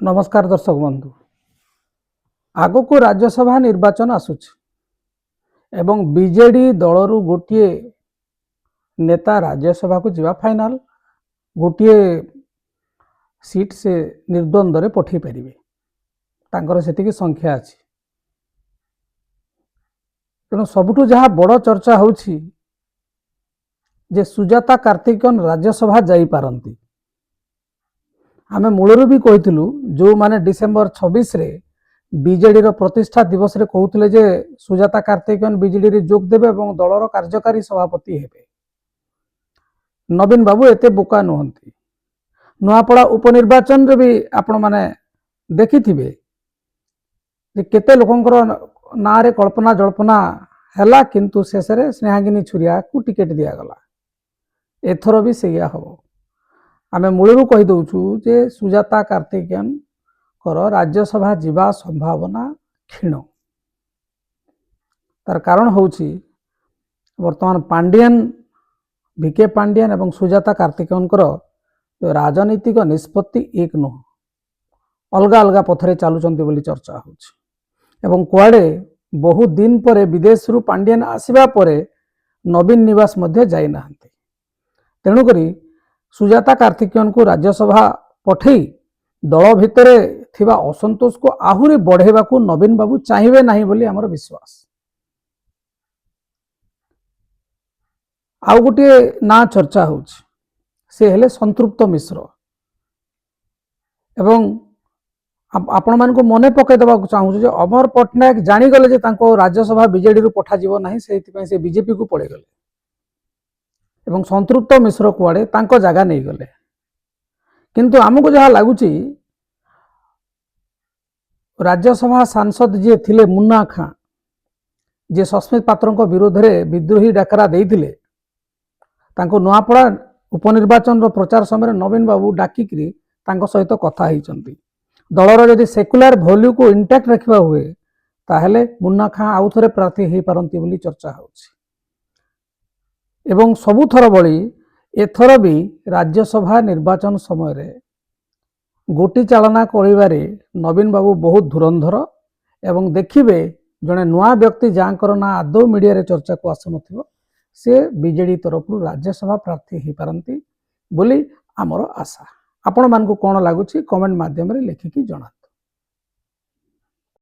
नमस्कार दर्शक बंधु। आगो को राज्यसभा निर्वाचन आसुच एवं बीजेडी दलरू गोटे नेता राज्यसभा को जीवा फाइनाल गोटे सीट से निर्द्वंद्व पठे पारे तांकर सेतिकी संख्या अच्छी तेणु सबुठु जहाँ बड़ चर्चा होछि जे सुजाता कार्तिकेयन राज्यसभा जाई पारंती। आमे मूलरू भी कहिथिलु जो माने डिसेंबर 26 रे बीजेडी रो प्रतिष्ठा दिवस रे कहउतले जे सुजाता कार्तिकेयन बीजेडी रे जोग देबे एवं दलर कार्यकारी सभापति हेबे। नवीन बाबू एते बोका नहंती। नुआपड़ा उपनिर्वाचन रे भी आपण माने देखिथिबे जे केते लोकंकर ना रे कल्पना जल्पना हैला किंतु शेष रे स्नेहागिनी छुरिया को टिकेट दिया गला। एथरो भी सेया हो। आमे मूलरू कहि दउछु जे सुजाता कार्तिकेयन कर राज्यसभा जीवा संभावना क्षीण। तार कारण होछि वर्तमान पांडियन वीके पांडियन एवं सुजाता कार्तिकेयन कर राजनीतिक निष्पत्ति एक नुह अलगा अलगा पथरे चालुचंती बोली चर्चा होछि एवं कुआडे बहुत दिन पर विदेश रु पांडियन आसिबा परे नवीन निवास मध्य जाई नाहंती। तेणु करी सुजाता कार्तिकेयन को राज्यसभा पठई दल भितरे थिबा असंतोष को आहुरी बढ़ेबा को नवीन बाबू चाहिए नहीं बोली हमर विश्वास। आउ गोटे ना चर्चा होछि से हेले संतृप्त मिश्र एवं आपण मान को मने पकई देबा चाहूँ जे अमर पट्टनायक जानीगले जे तांको राज्यसभा बीजेडी रु पठा जीव नाही से बीजेपी को पड़े गले एवं संतृप्त मिश्र कुआडे तांको जगह नहीं गले। किंतु आमको जहाँ लगुच राज्यसभा सांसद जे थिले मुन्ना खां जे सस्मित पात्र विरोध में विद्रोही डाकरा देइथिले तांको नुआपड़ा उपनिर्वाचन प्रचार समय नवीन बाबू डाकिकी सहित कथा होइचंती। दलर जदि सेकुलर भैल्यू को इंटैक्ट रखा हुए ताहले मुन्ना खां आउ थे प्रार्थी हो पारती बोली चर्चा होछि एवं सबुथर भली एथर भी राज्यसभा निर्वाचन समय रे गोटी चालना करिबारे नवीन बाबू बहुत धुरंधर एवं देखिबे जड़े नुआ व्यक्ति जहाँकर ना आदौ मीडिया रे चर्चा को आसु नथिबो से बीजेडी तरफ राज्यसभा प्रार्थी हो पारती बोली आमर आशा। आपण मानकु कोन लागुछि कमेंट माध्यम रे लिखिकी जणा।